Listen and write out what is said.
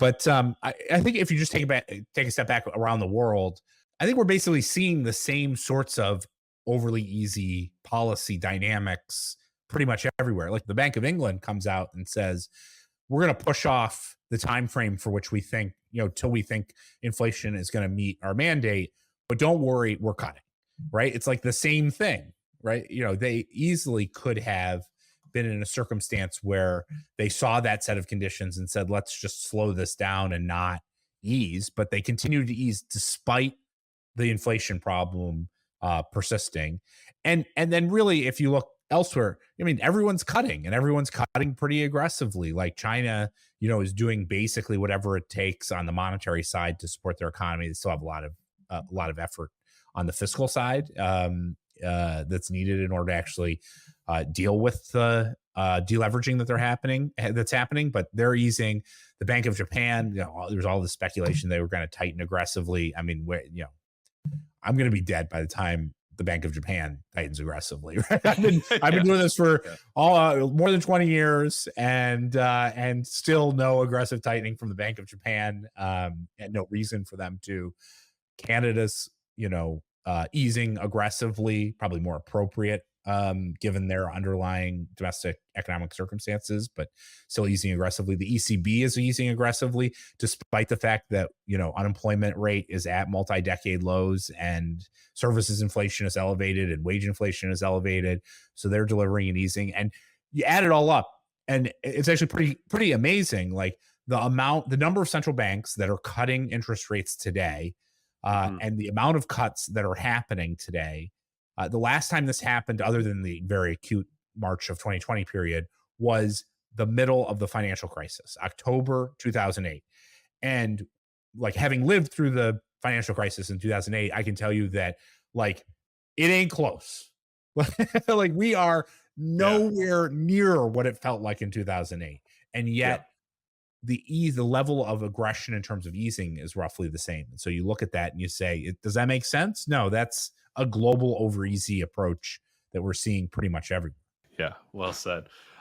But I think if you just take a step back around the world, I think we're basically seeing the same sorts of overly easy policy dynamics pretty much everywhere. Like the Bank of England comes out and says, we're going to push off the time frame for which we think, till we think inflation is going to meet our mandate. But don't worry, we're cutting, right? It's like the same thing, right? They easily could have been in a circumstance where they saw that set of conditions and said, let's just slow this down and not ease. But they continued to ease despite the inflation problem persisting. And then really, if you look elsewhere, I mean, everyone's cutting and everyone's cutting pretty aggressively. Like China, is doing basically whatever it takes on the monetary side to support their economy. They still have a lot of effort on the fiscal side that's needed in order to actually deal with the deleveraging that's happening. But they're easing. The Bank of Japan, there's all this speculation they were going to tighten aggressively. I mean, I'm going to be dead by the time the Bank of Japan tightens aggressively. Right? I've been doing this for more than 20 years, and still no aggressive tightening from the Bank of Japan, and no reason for them to. Canada's, easing aggressively, probably more appropriate given their underlying domestic economic circumstances, but still easing aggressively. The ECB is easing aggressively, despite the fact that, unemployment rate is at multi-decade lows and services inflation is elevated and wage inflation is elevated. So they're delivering and easing. And you add it all up, and it's actually pretty amazing. Like the number of central banks that are cutting interest rates today, and the amount of cuts that are happening today. The last time this happened, other than the very acute March of 2020 period, was the middle of the financial crisis, October 2008. And like, having lived through the financial crisis in 2008, I can tell you that like it ain't close. Like we are nowhere near what it felt like in 2008. And yet the level of aggression in terms of easing is roughly the same. And so you look at that and you say, does that make sense? No, that's a global over easy approach that we're seeing pretty much everywhere. Yeah, well said.